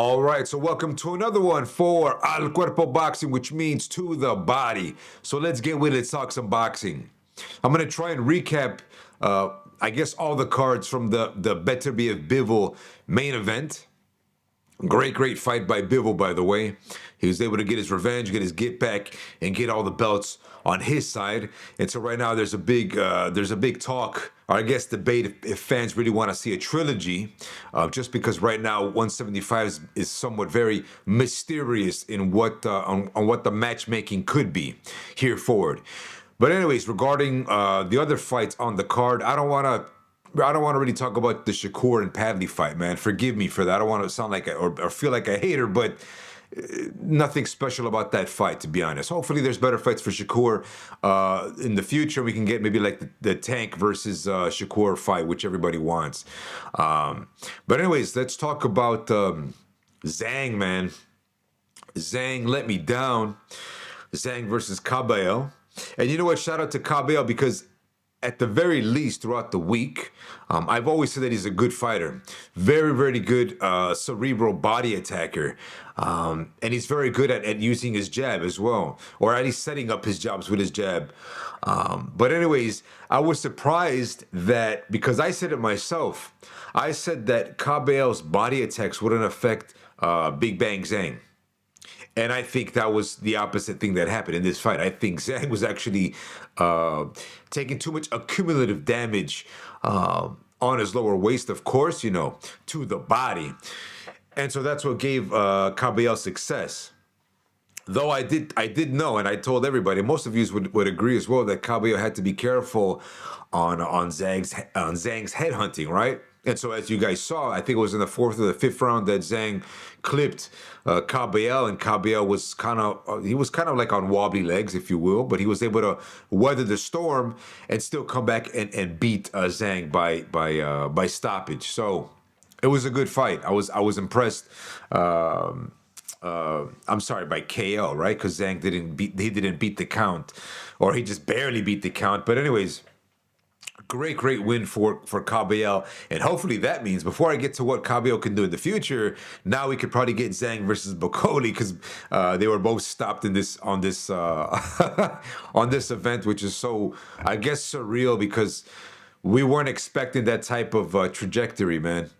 All right, so welcome to another one for Al Cuerpo Boxing, which means to the body. So let's get with it, talk some boxing. I'm going to try and recap, I guess, all the cards from the Better Be of BIVOL main event. Great fight by BIVOL, by the way. He was able to get his revenge, get his get back, and get all the belts on his side. And so right now there's a big talk, or I guess debate, if fans really want to see a trilogy, just because right now 175 is somewhat very mysterious in what on what the matchmaking could be here forward. But anyways, regarding the other fights on the card, I don't want to really talk about the Shakur and Padley fight, man. Forgive me for that. I don't want to sound like or feel like a hater, but nothing special about that fight, to be honest. Hopefully, there's better fights for Shakur in the future. We can get maybe like the Tank versus Shakur fight, which everybody wants. But anyways, let's talk about Zhang, man. Zhang let me down. Zhang versus Cabello. And you know what? Shout out to Cabello because at the very least throughout the week, I've always said that he's a good fighter. Very good cerebral body attacker. And he's very good at using his jab as well, or at least setting up his jabs with his jab. But anyways, I was surprised that, because I said it myself, I said that Cabello's body attacks wouldn't affect Big Bang Zhang. And I think that was the opposite thing that happened in this fight. I think Zhang was actually taking too much accumulative damage on his lower waist, of course, to the body. And so that's what gave Cabello success. Though I did know, and I told everybody, most of you would agree as well, that Cabello had to be careful on Zhang's head hunting, right? And so, as you guys saw, I think it was in the fourth or the fifth round that Zhang clipped Cabello, and Cabello was kind of like on wobbly legs, if you will, but he was able to weather the storm and still come back and beat Zhang by stoppage. So it was a good fight. I was impressed. I'm sorry, by KO, right? Because Zhang didn't beat the count, or he just barely beat the count. But anyways, great win for Cabello, and hopefully that means, before I get to what Cabello can do in the future, now we could probably get Zhang versus Bocoli, because they were both stopped on this on this event, which is so, I guess, surreal, because we weren't expecting that type of trajectory, man.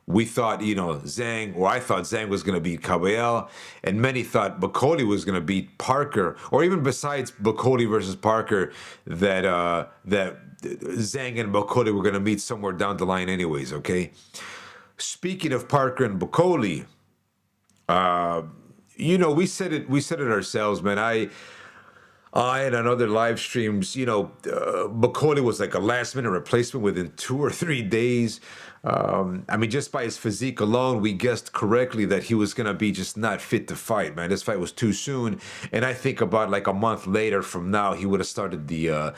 We thought, Zhang, or I thought Zhang was going to beat Cabello, and many thought Bocoli was going to beat Parker, or even besides Bocoli versus Parker, that Zhang and Bocoli were going to meet somewhere down the line anyways, okay? Speaking of Parker and Bocoli, we said it ourselves, man. I and on other live streams, Bacoli was like a last minute replacement within 2 or 3 days. I mean, just by his physique alone, we guessed correctly that he was going to be just not fit to fight, man. This fight was too soon. And I think about like a month later from now, he would have started the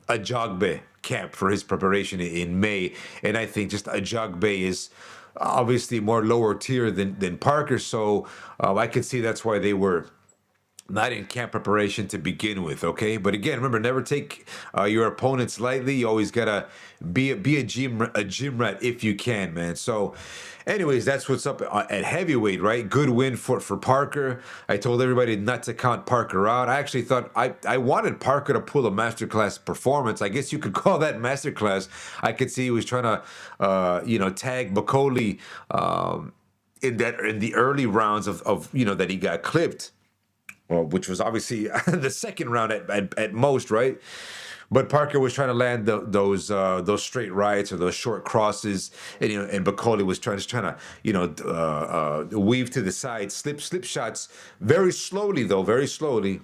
Ajagbe camp for his preparation in May. And I think just Ajagbe is obviously more lower tier than Parker. So I could see that's why they were not in camp preparation to begin with, okay? But again, remember, never take your opponents lightly. You always gotta be a gym rat if you can, man. So, anyways, that's what's up at heavyweight, right? Good win for Parker. I told everybody not to count Parker out. I actually thought I wanted Parker to pull a masterclass performance. I guess you could call that masterclass. I could see he was trying to, tag Bacoli in the early rounds of that he got clipped. Well, which was obviously the second round at most, right? But Parker was trying to land those straight rights or those short crosses, and Bacoli was trying to weave to the side, slip shots very slowly, very slowly.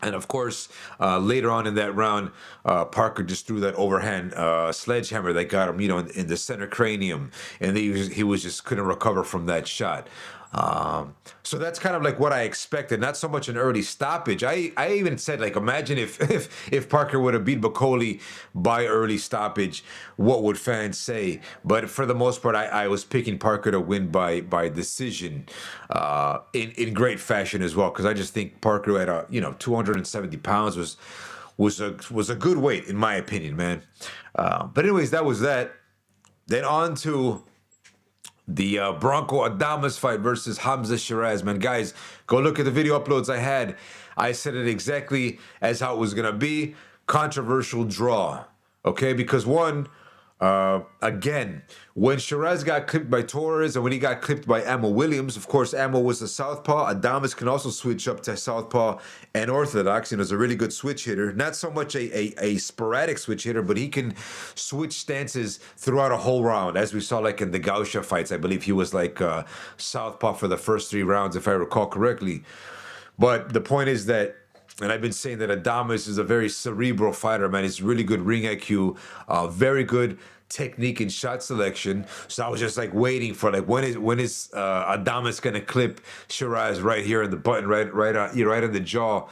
And of course, later on in that round, Parker just threw that overhand sledgehammer that got him, in the center cranium, and he was just couldn't recover from that shot. So that's kind of like what I expected. Not so much an early stoppage. I even said, like, imagine if Parker would have beat Bacoli by early stoppage, what would fans say? But for the most part, I was picking Parker to win by decision, in great fashion as well, because I just think Parker at 270 pounds was a good weight, in my opinion, man. But anyways, that was that. Then on to the Bronco Adames fight versus Hamza Shiraz. Man, guys, go look at the video uploads I had. I said it exactly as how it was gonna be. Controversial draw. Okay, because one, again, when Shiraz got clipped by Torres and when he got clipped by Ammo Williams, of course, Ammo was a southpaw. Adames can also switch up to southpaw and orthodox. You know, is a really good switch hitter. Not so much a sporadic switch hitter, but he can switch stances throughout a whole round, as we saw like in the Gausha fights. I believe he was like southpaw for the first 3 rounds, if I recall correctly. But the point is that, and I've been saying that Adames is a very cerebral fighter, man. He's really good ring IQ, very good technique and shot selection. So I was just like waiting for like when is Adames gonna clip Shiraz right here in the button, right on the jaw,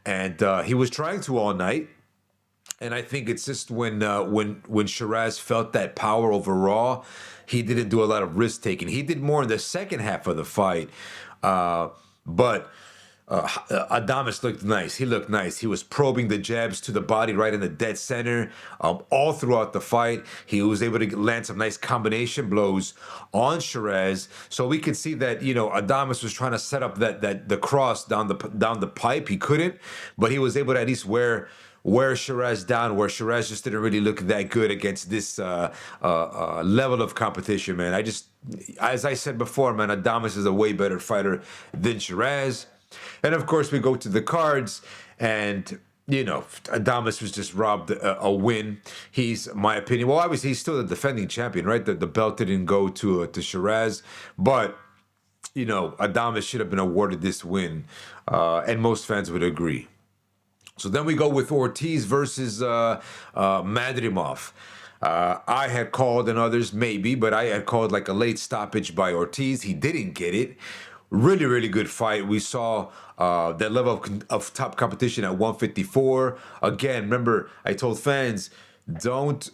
and he was trying to all night. And I think it's just when Shiraz felt that power overall, he didn't do a lot of risk taking. He did more in the second half of the fight, but. Adames looked nice. He looked nice. He was probing the jabs to the body right in the dead center all throughout the fight. He was able to land some nice combination blows on Shiraz. So we could see that, you know, Adames was trying to set up that the cross down the pipe. He couldn't, but he was able to at least wear Shiraz down, where Shiraz just didn't really look that good against this level of competition, man. As I said before, man, Adames is a way better fighter than Shiraz. And of course, we go to the cards, and you know, Adames was just robbed a win. He's, my opinion, well, obviously he's still the defending champion, right? The belt didn't go to Shiraz, but you know, Adames should have been awarded this win, and most fans would agree. So then we go with Ortiz versus Madrimov. I had called, and others maybe, but I had called like a late stoppage by Ortiz. He didn't get it. Really, really good fight. We saw that level of top competition at 154. Again, remember, I told fans, don't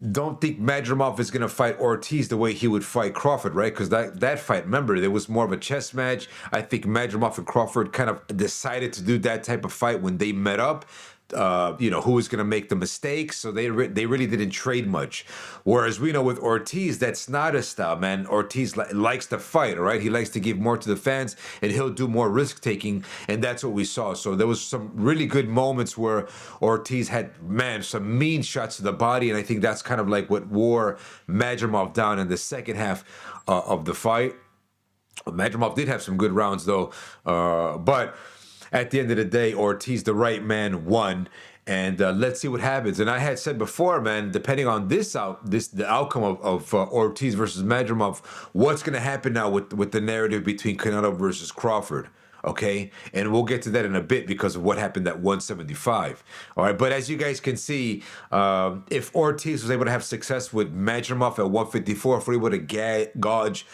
think Madrimov is going to fight Ortiz the way he would fight Crawford, right? Because that fight, remember, there was more of a chess match. I think Madrimov and Crawford kind of decided to do that type of fight when they met up. You know, who was going to make the mistakes, so they really didn't trade much. Whereas we know with Ortiz, that's not his style, man. Ortiz likes to fight, all right? He likes to give more to the fans, and he'll do more risk taking, and that's what we saw. So there was some really good moments where Ortiz had, man, some mean shots to the body, and I think that's kind of like what wore Madrimov down in the second half of the fight. Madrimov did have some good rounds though, but at the end of the day, Ortiz, the right man, won. And let's see what happens. And I had said before, man, depending on the outcome of Ortiz versus Madrimov, what's going to happen now with the narrative between Canelo versus Crawford? Okay, and we'll get to that in a bit because of what happened at 175. All right, but as you guys can see, if Ortiz was able to have success with Madrimov at 154, if we were able to gauge,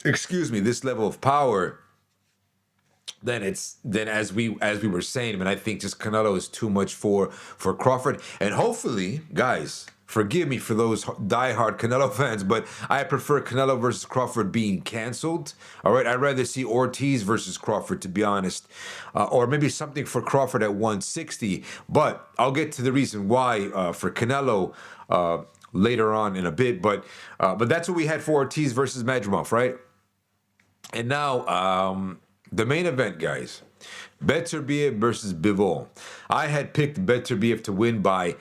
this level of power, then as we were saying, and I think just Canelo is too much for Crawford. And hopefully, guys, forgive me for those diehard Canelo fans, but I prefer Canelo versus Crawford being canceled. All right, I'd rather see Ortiz versus Crawford, to be honest, or maybe something for Crawford at 160. But I'll get to the reason why for Canelo later on in a bit. But that's what we had for Ortiz versus Madrimov, right? And now the main event, guys. Beterbiev versus Bivol. I had picked Beterbiev to win by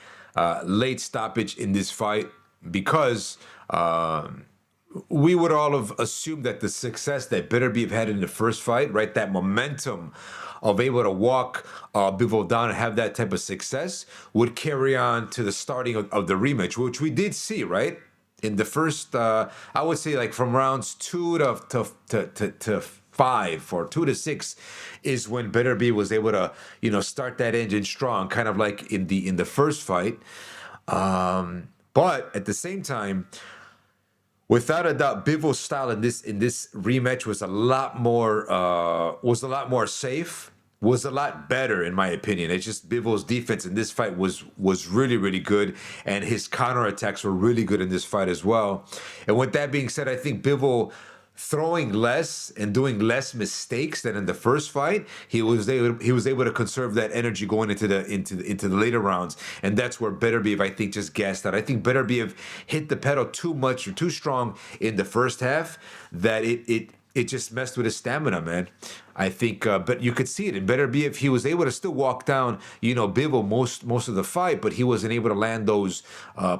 late stoppage in this fight because we would all have assumed that the success that Beterbiev had in the first fight, right, that momentum of able to walk Bivol down and have that type of success would carry on to the starting of the rematch, which we did see, right? In the first, I would say like from rounds 2 to 5 or 2 to 6 is when Beterbiev was able to, you know, start that engine strong, kind of like in the first fight. But at the same time, without a doubt, Bivol's style in this rematch was a lot more safe. Was a lot better, in my opinion. It's just Bivol's defense in this fight was really, really good, and his counterattacks were really good in this fight as well. And with that being said, I think Bivol throwing less and doing less mistakes than in the first fight, he was able to conserve that energy going into the later rounds, and that's where Beterbiev, I think, just gassed out. I think Beterbiev hit the pedal too much or too strong in the first half that it just messed with his stamina, man. I think, but you could see it. It better be if he was able to still walk down, Bivol most of the fight, but he wasn't able to land those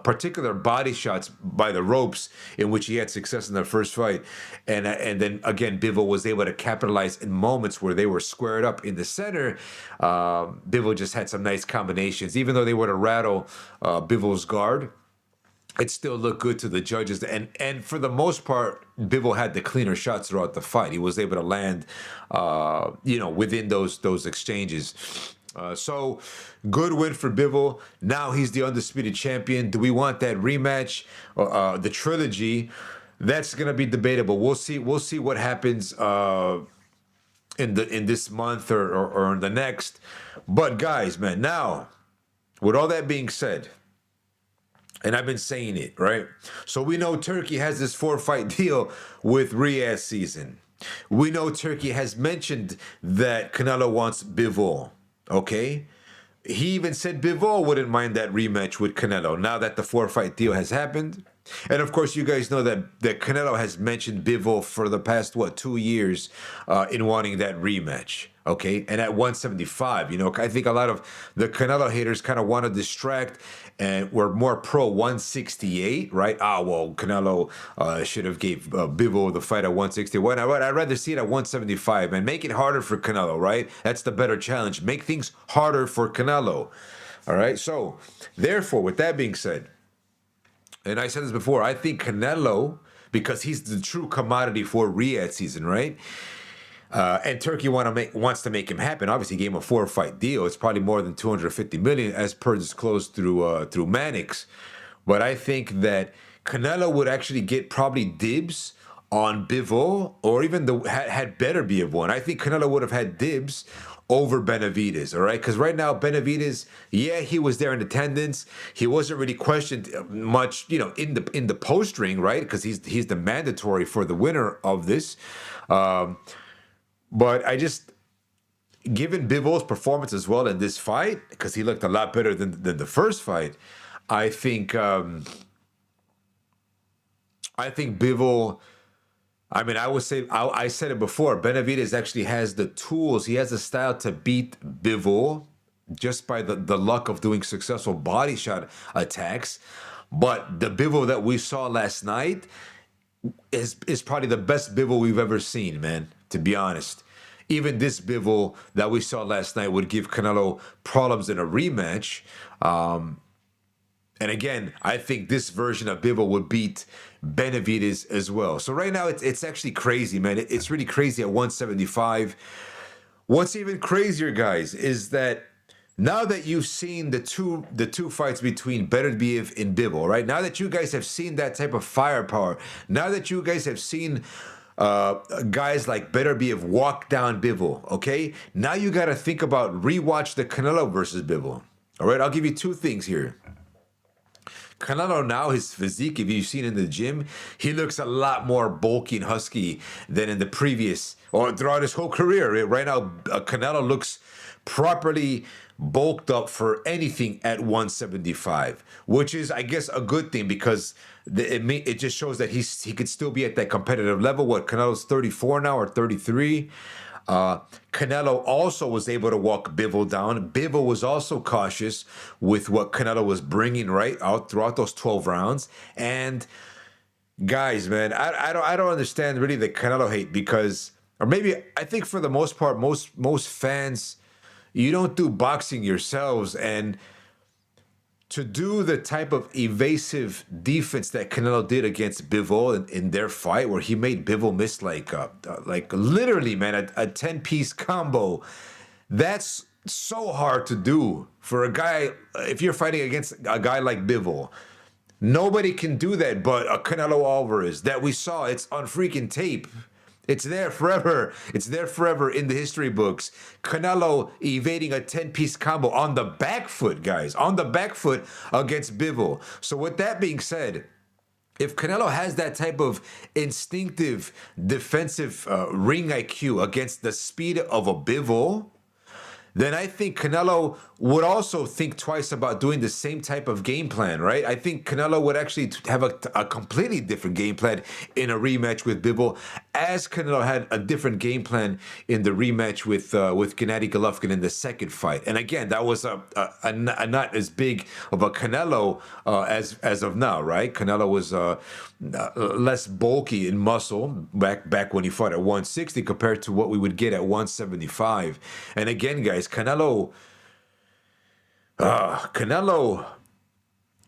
particular body shots by the ropes in which he had success in the first fight, and then again, Bivol was able to capitalize in moments where they were squared up in the center. Bivol just had some nice combinations, even though they were to rattle Bivol's guard. It still looked good to the judges, and for the most part, Bivol had the cleaner shots throughout the fight. He was able to land, within those exchanges. So good win for Bivol. Now he's the undisputed champion. Do we want that rematch? The trilogy? That's gonna be debatable. We'll see. We'll see what happens in this month or in the next. But guys, man, now with all that being said. And I've been saying it, right? So we know Turkey has this 4-fight deal with Riyadh season. We know Turkey has mentioned that Canelo wants Bivol, okay? He even said Bivol wouldn't mind that rematch with Canelo now that the 4-fight deal has happened. And of course, you guys know that Canelo has mentioned Bivol for the past, 2 years in wanting that rematch. Okay, and at 175, I think a lot of the Canelo haters kind of want to distract, and we're more pro 168, right? Well, Canelo should have gave Bivol the fight at 161. I'd rather see it at 175 and make it harder for Canelo, right? That's the better challenge. Make things harder for Canelo. All right. So, therefore, with that being said, and I said this before, I think Canelo, because he's the true commodity for Riyadh season, right? And Turkey wants to make him happen. Obviously, he gave him a 4-fight deal. It's probably more than 250 million, as per disclosed through Mannix. But I think that Canelo would actually get probably dibs on Bivol, or even had better be of one. I think Canelo would have had dibs over Benavidez, all right? Because right now, Benavidez, yeah, he was there in attendance. He wasn't really questioned much, in the post ring, right? Because he's the mandatory for the winner of this. But I just, given Bivol's performance as well in this fight, because he looked a lot better than the first fight, I think Bivol. I mean, I would say I said it before. Benavidez actually has the tools. He has the style to beat Bivol just by the luck of doing successful body shot attacks. But the Bivol that we saw last night is probably the best Bivol we've ever seen, man, to be honest. Even this Bivol that we saw last night would give Canelo problems in a rematch. And again, I think this version of Bivol would beat Benavidez as well. So right now, it's actually crazy, man. It's really crazy at 175. What's even crazier, guys, is that now that you've seen the two fights between Beterbiev and Bivol, right? Now that you guys have seen that type of firepower, now that you guys have seen guys like Beterbiev walk down Bivol, okay? Now you got to think about rewatch the Canelo versus Bivol. All right, I'll give you two things here. Canelo now, his physique, if you've seen in the gym, he looks a lot more bulky and husky than in the previous, or throughout his whole career. Right now, Canelo looks properly bulked up for anything at 175, which is, I guess, a good thing because it just shows that he could still be at that competitive level. What, Canelo's 34 now or 33? Canelo also was able to walk Bivol down. Bivol was also cautious with what Canelo was bringing right out throughout those 12 rounds. And guys, man, I don't understand really the Canelo hate because, or maybe I think for the most part, most fans, you don't do boxing yourselves, and to do the type of evasive defense that Canelo did against Bivol in their fight, where he made Bivol miss like literally, man, a 10-piece combo, that's so hard to do for a guy. If you're fighting against a guy like Bivol, nobody can do that but a Canelo Alvarez that we saw. It's on freaking tape. It's there forever. It's there forever in the history books. Canelo evading a 10-piece combo on the back foot, guys. On the back foot against Bivol. So with that being said, if Canelo has that type of instinctive defensive ring IQ against the speed of a Bivol, then I think Canelo would also think twice about doing the same type of game plan, right? I think Canelo would actually have a completely different game plan in a rematch with Bivol, as Canelo had a different game plan in the rematch with Gennady Golovkin in the second fight. And again, that was a not as big of a Canelo as of now, right? Canelo was less bulky in muscle back when he fought at 160 compared to what we would get at 175. And again, guys, Canelo,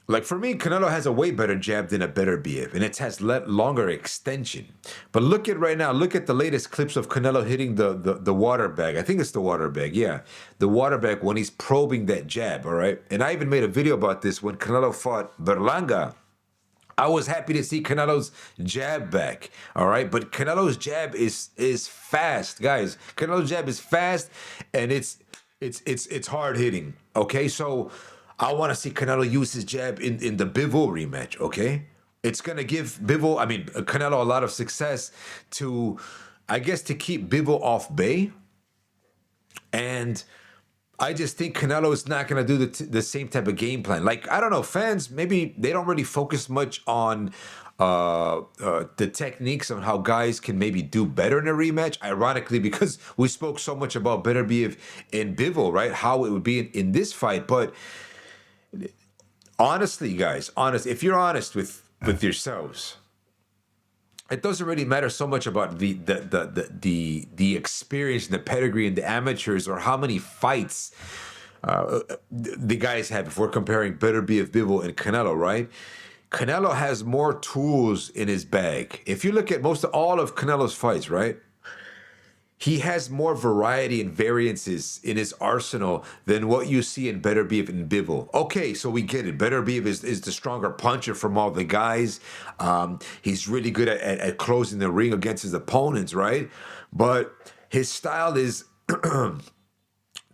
like for me, Canelo has a way better jab than a better BF, and it has longer extension. But look at right now, look at the latest clips of Canelo hitting the water bag. I think it's the water bag, yeah. The water bag when he's probing that jab, all right? And I even made a video about this when Canelo fought Berlanga. I was happy to see Canelo's jab back, all right? But Canelo's jab is fast, guys. Canelo's jab is fast, and it's hard hitting, okay? So I want to see Canelo use his jab in the Bivol rematch, okay? It's going to give Canelo a lot of success to, I guess, to keep Bivol off bay. And I just think Canelo is not going to do the same type of game plan. Like, I don't know, fans, maybe they don't really focus much on the techniques on how guys can maybe do better in a rematch. Ironically, because we spoke so much about Beterbiev and Bivol, right? How it would be in this fight. But honestly, guys, if you're honest with yourselves, it doesn't really matter so much about the experience and the pedigree and the amateurs or how many fights the guys have. If we're comparing Beterbiev, Bivol, and Canelo, right? Canelo has more tools in his bag. If you look at all of Canelo's fights, right? He has more variety and variances in his arsenal than what you see in Beterbiev and Bivol. Okay, so we get it. Beterbiev is the stronger puncher from all the guys. He's really good at closing the ring against his opponents, right? But his style is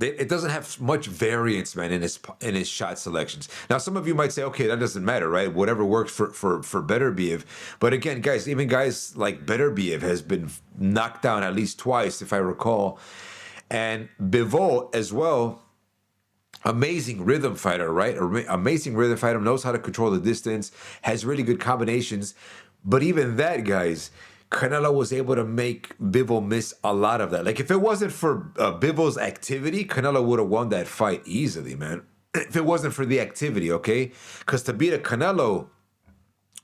it doesn't have much variance, man, in his shot selections. Now, some of you might say, okay, that doesn't matter, right? Whatever works for Beterbiev. But again, guys, even guys like Beterbiev has been knocked down at least twice, if I recall. And Bivol as well, amazing rhythm fighter, right? Amazing rhythm fighter, knows how to control the distance, has really good combinations. But even that, guys, Canelo was able to make Bivol miss a lot of that. Like, if it wasn't for Bivol's activity, Canelo would have won that fight easily, man. If it wasn't for the activity, okay? Because to beat a Canelo,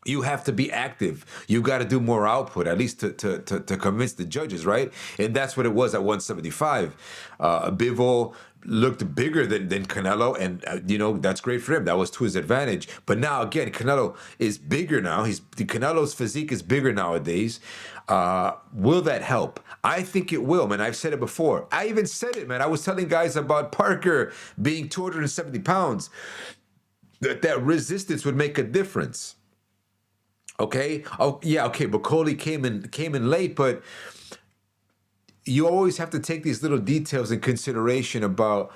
you have to be active. You got to do more output, at least to convince the judges, right? And that's what it was at 175. Bivol looked bigger than Canelo, and that's great for him. That was to his advantage. But now again, Canelo is bigger now. Canelo's physique is bigger nowadays. Will that help? I think it will, man. I've said it before. I even said it, man. I was telling guys about Parker being 270 pounds. That resistance would make a difference. Okay. Oh yeah. Okay. Bacoli came in late, but you always have to take these little details in consideration about,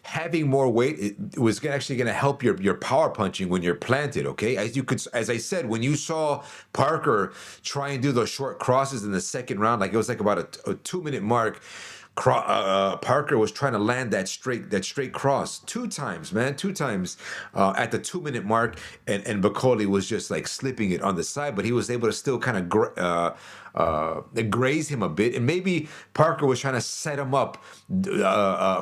having more weight. It was actually going to help your power punching when you're planted. Okay. As I said, when you saw Parker try and do those short crosses in the second round, like it was like about a 2-minute mark. Parker was trying to land that straight cross two times at the 2-minute mark, and Bacoli was just like slipping it on the side, but he was able to still kind of graze him a bit, and maybe Parker was trying to set him up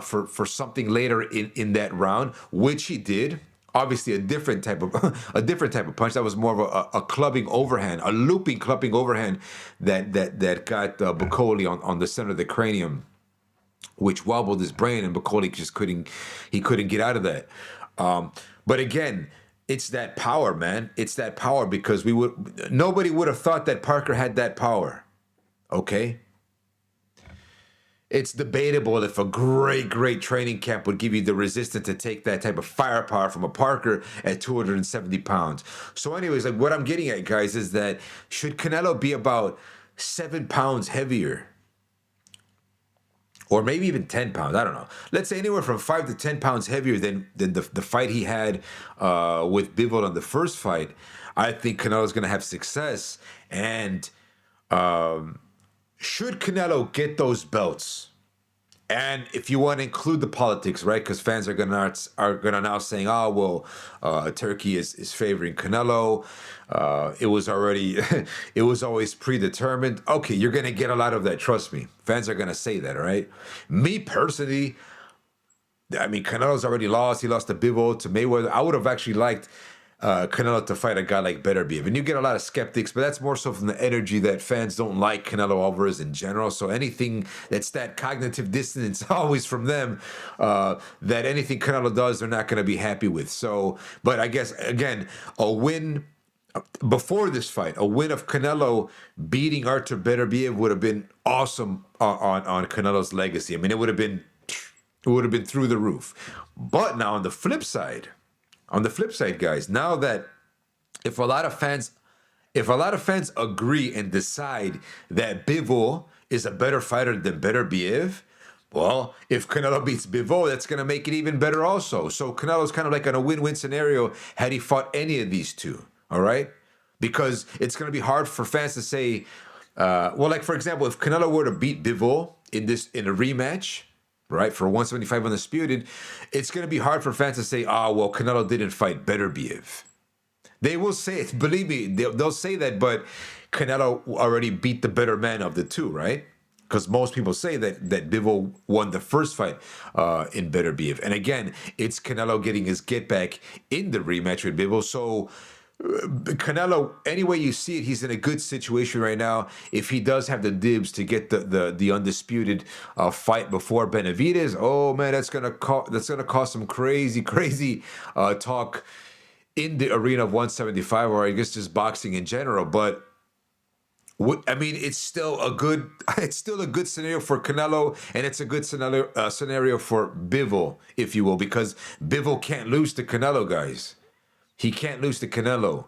for something later in that round, which he did. Obviously, a different type of punch. That was more of a clubbing overhand, a looping clubbing overhand that got Bacoli on the center of the cranium, which wobbled his brain, and Bacoli just couldn't get out of that. But again, it's that power, man. It's that power, because nobody would have thought that Parker had that power. Okay? It's debatable if a great training camp would give you the resistance to take that type of firepower from a Parker at 270 pounds. So anyways, like what I'm getting at, guys, is that should Canelo be about 7 pounds heavier? Or maybe even 10 pounds, I don't know. Let's say anywhere from 5 to 10 pounds heavier than the fight he had with Bivol on the first fight. I think Canelo's going to have success. And should Canelo get those belts, and if you want to include the politics, right? Because fans are gonna now saying, "Oh, well, Turkey is favoring Canelo." It was already, it was always predetermined. Okay, you're gonna get a lot of that. Trust me, fans are gonna say that, all right? Me personally, I mean, Canelo's already lost. He lost to BIVOL, to Mayweather. I would have actually liked Canelo to fight a guy like Beterbiev. And you get a lot of skeptics, but that's more so from the energy that fans don't like Canelo Alvarez in general. So anything that's that cognitive dissonance always from them, that anything Canelo does, they're not going to be happy with. So, but I guess, again, a win before this fight, a win of Canelo beating Artur Beterbiev would have been awesome on Canelo's legacy. I mean, it would have been through the roof. But now on the flip side, guys, now that if a lot of fans agree and decide that Bivol is a better fighter than Beterbiev, well, if Canelo beats Bivol, that's going to make it even better also. So Canelo's kind of like in a win-win scenario had he fought any of these two, all right? Because it's going to be hard for fans to say, well, like, for example, if Canelo were to beat Bivol in a rematch, right, for 175 Undisputed, it's going to be hard for fans to say, oh, well, Canelo didn't fight Beterbiev. They will say it. Believe me, they'll say that, but Canelo already beat the better man of the two, right? Because most people say that Bivol won the first fight in Beterbiev. And again, it's Canelo getting his get back in the rematch with Bivol. So Canelo, any way you see it, he's in a good situation right now. If he does have the dibs to get the undisputed fight before Benavidez, oh man, that's gonna cause some crazy talk in the arena of 175, or I guess just boxing in general. But I mean, it's still a good scenario for Canelo, and it's a good scenario for Bivol, if you will, because Bivol can't lose to Canelo, guys. He can't lose to Canelo.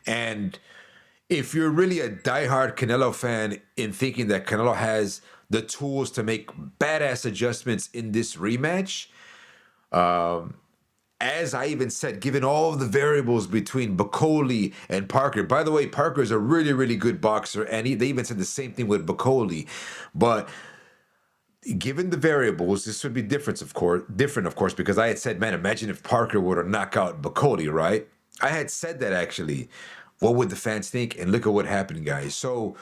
And if you're really a diehard Canelo fan in thinking that Canelo has the tools to make badass adjustments in this rematch, as I even said, given all of the variables between Bacoli and Parker. By the way, Parker is a really good boxer, and they even said the same thing with Bacoli. But given the variables, this would be different, of course, because I had said, man, imagine if Parker were to knock out Bacoli, right? I had said that, actually. What would the fans think? And look at what happened, guys. So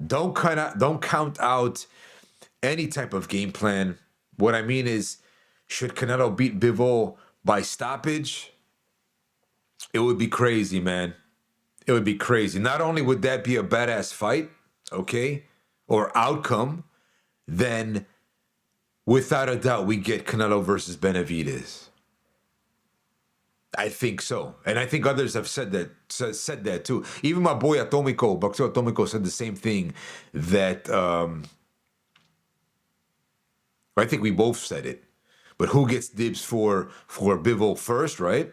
don't count out any type of game plan. What I mean is, should Canelo beat Bivol by stoppage? It would be crazy, man. It would be crazy. Not only would that be a badass fight, okay, or outcome, then without a doubt we get Canelo versus Benavidez. I think so, and I think others have said that too. Even my boy Atomico, Boxeo Atomico, said the same thing. That I think we both said it. But who gets dibs for Bivol first, right?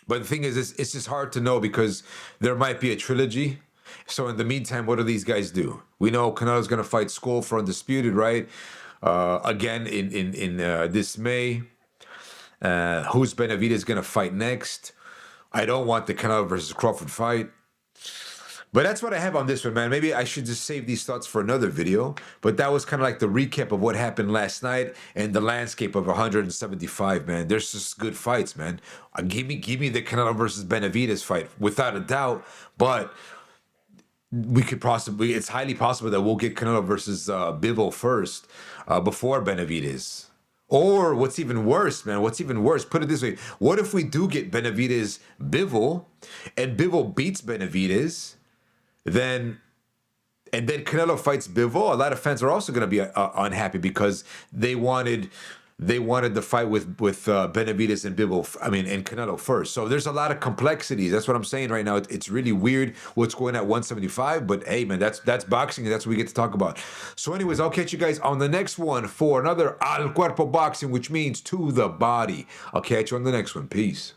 But the thing is, it's just hard to know because there might be a trilogy. So in the meantime, what do these guys do? We know Canelo's going to fight Skull for Undisputed, right? Again in this May. Who's Benavidez going to fight next? I don't want the Canelo versus Crawford fight. But that's what I have on this one, man. Maybe I should just save these thoughts for another video. But that was kind of like the recap of what happened last night and the landscape of 175, man. There's just good fights, man. Give me the Canelo versus Benavidez fight, without a doubt. But it's highly possible that we'll get Canelo versus Bivol first before Benavidez. Or what's even worse, man, put it this way. What if we do get Benavidez Bivol and Bivol beats Benavidez, and then Canelo fights Bivol? A lot of fans are also going to be unhappy because they wanted the fight with Benavidez and and Canelo first. So there's a lot of complexities. That's what I'm saying right now. It's really weird what's going at 175, but hey, man, that's boxing, and that's what we get to talk about. So anyways, I'll catch you guys on the next one for another Al Cuerpo Boxing, which means to the body. I'll catch you on the next one. Peace.